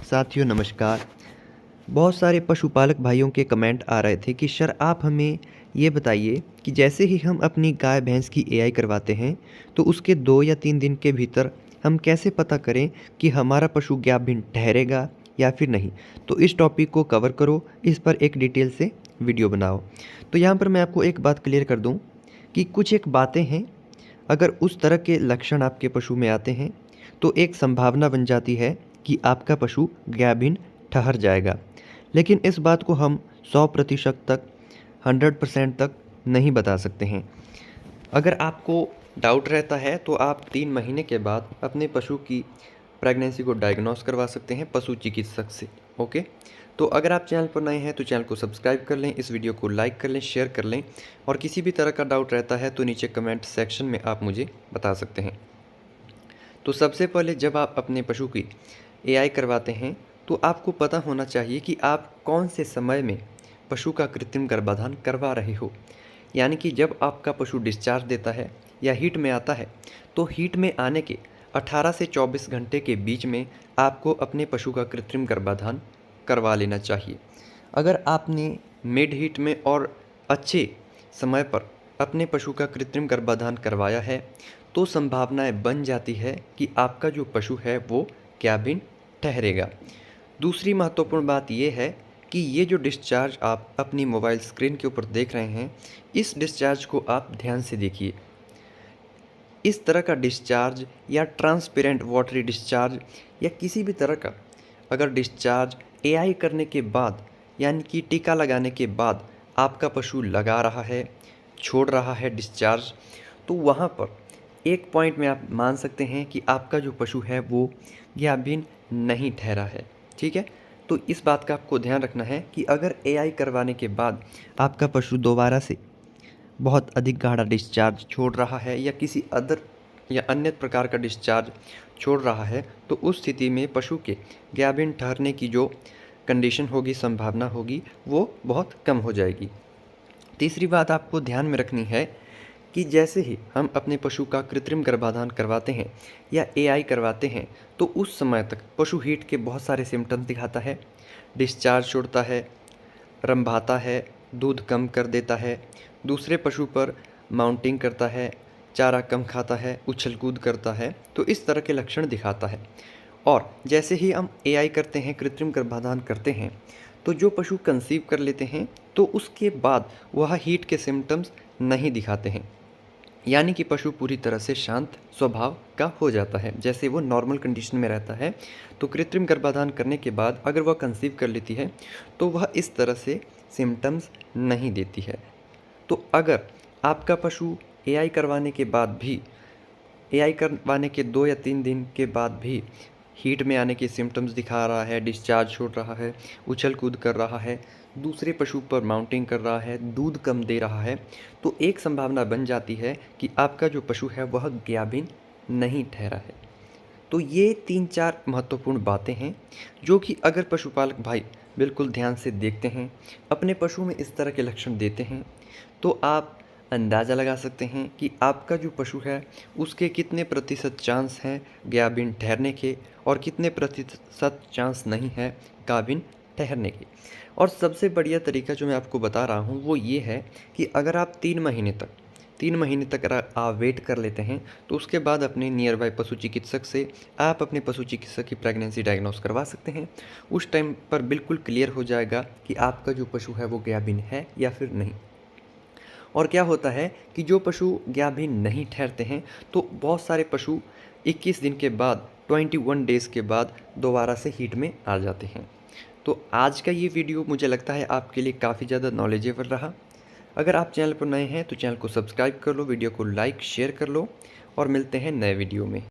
साथियों नमस्कार। बहुत सारे पशुपालक भाइयों के कमेंट आ रहे थे कि सर आप हमें ये बताइए कि जैसे ही हम अपनी गाय भैंस की एआई करवाते हैं तो उसके 2 या 3 दिन के भीतर हम कैसे पता करें कि हमारा पशु गाभिन ठहरेगा या फिर नहीं। तो इस टॉपिक को कवर करो, इस पर एक डिटेल से वीडियो बनाओ। तो यहाँ पर मैं आपको एक बात क्लियर कर दूँ कि कुछ एक बातें हैं, अगर उस तरह के लक्षण आपके पशु में आते हैं तो एक संभावना बन जाती है कि आपका पशु गाभिन ठहर जाएगा। लेकिन इस बात को हम 100% तक 100% तक नहीं बता सकते हैं। अगर आपको डाउट रहता है तो आप 3 महीने के बाद अपने पशु की प्रेगनेंसी को डायग्नोस करवा सकते हैं पशु चिकित्सक से। ओके, तो अगर आप चैनल पर नए हैं तो चैनल को सब्सक्राइब कर लें, इस वीडियो को लाइक कर लें, शेयर कर लें, और किसी भी तरह का डाउट रहता है तो नीचे कमेंट सेक्शन में आप मुझे बता सकते हैं। तो सबसे पहले जब आप अपने पशु की एआई करवाते हैं तो आपको पता होना चाहिए कि आप कौन से समय में पशु का कृत्रिम गर्भाधान करवा रहे हो। यानी कि जब आपका पशु डिस्चार्ज देता है या हीट में आता है तो हीट में आने के 18 से 24 घंटे के बीच में आपको अपने पशु का कृत्रिम गर्भाधान करवा लेना चाहिए। अगर आपने मिड हीट में और अच्छे समय पर अपने पशु का कृत्रिम गर्भाधान करवाया है तो संभावनाएं बन जाती है कि आपका जो पशु है वो गाभिन ठहरेगा। दूसरी महत्वपूर्ण बात यह है कि ये जो डिस्चार्ज आप अपनी मोबाइल स्क्रीन के ऊपर देख रहे हैं, इस डिस्चार्ज को आप ध्यान से देखिए। इस तरह का डिस्चार्ज या ट्रांसपेरेंट वाटरी डिस्चार्ज या किसी भी तरह का अगर डिस्चार्ज एआई करने के बाद यानी कि टीका लगाने के बाद आपका पशु लगा रहा है, छोड़ रहा है डिस्चार्ज, तो वहाँ पर एक पॉइंट में आप मान सकते हैं कि आपका जो पशु है वो गाभिन नहीं ठहरा है। ठीक है, तो इस बात का आपको ध्यान रखना है कि अगर एआई करवाने के बाद आपका पशु दोबारा से बहुत अधिक गाढ़ा डिस्चार्ज छोड़ रहा है या किसी अदर या अन्य प्रकार का डिस्चार्ज छोड़ रहा है तो उस स्थिति में पशु के गाभिन ठहरने की जो कंडीशन होगी, संभावना होगी, वो बहुत कम हो जाएगी। तीसरी बात आपको ध्यान में रखनी है कि जैसे ही हम अपने पशु का कृत्रिम गर्भाधान करवाते हैं या एआई करवाते हैं तो उस समय तक पशु हीट के बहुत सारे सिम्टम्स दिखाता है, डिस्चार्ज छोड़ता है, रंभाता है, दूध कम कर देता है, दूसरे पशु पर माउंटिंग करता है, चारा कम खाता है, उछल कूद करता है, तो इस तरह के लक्षण दिखाता है। और जैसे ही हम एआई करते हैं, कृत्रिम गर्भाधान करते हैं, तो जो पशु कंसीव कर लेते हैं तो उसके बाद वह हीट के सिम्टम्स नहीं दिखाते हैं। यानी कि पशु पूरी तरह से शांत स्वभाव का हो जाता है, जैसे वो नॉर्मल कंडीशन में रहता है। तो कृत्रिम गर्भाधान करने के बाद अगर वह कंसीव कर लेती है तो वह इस तरह से सिम्टम्स नहीं देती है। तो अगर आपका पशु एआई करवाने के बाद भी, एआई करवाने के 2 या 3 दिन के बाद भी हीट में आने के सिम्टम्स दिखा रहा है, डिस्चार्ज छोड़ रहा है, उछल कूद कर रहा है, दूसरे पशु पर माउंटिंग कर रहा है, दूध कम दे रहा है, तो एक संभावना बन जाती है कि आपका जो पशु है वह गाभिन नहीं ठहरा है। तो ये 3-4 महत्वपूर्ण बातें हैं जो कि अगर पशुपालक भाई बिल्कुल ध्यान से देखते हैं, अपने पशु में इस तरह के लक्षण देते हैं, तो आप अंदाज़ा लगा सकते हैं कि आपका जो पशु है उसके कितने प्रतिशत चांस हैं गाभिन ठहरने के और कितने प्रतिशत चांस नहीं है गाभिन ठहरने के। और सबसे बढ़िया तरीका जो मैं आपको बता रहा हूँ वो ये है कि अगर आप 3 महीने तक अगर आप वेट कर लेते हैं तो उसके बाद अपने नियर बाय पशु चिकित्सक से आप अपने पशु चिकित्सक की प्रेगनेंसी डायग्नोस करवा सकते हैं। उस टाइम पर बिल्कुल क्लियर हो जाएगा कि आपका जो पशु है वो गाभिन है या फिर नहीं। और क्या होता है कि जो पशु गाभिन नहीं ठहरते हैं तो बहुत सारे पशु 21 दिन के बाद, 21 डेज़ के बाद दोबारा से हीट में आ जाते हैं। तो आज का ये वीडियो मुझे लगता है आपके लिए काफ़ी ज़्यादा नॉलेजेबल रहा। अगर आप चैनल पर नए हैं तो चैनल को सब्सक्राइब कर लो, वीडियो को लाइक शेयर कर लो, और मिलते हैं नए वीडियो में।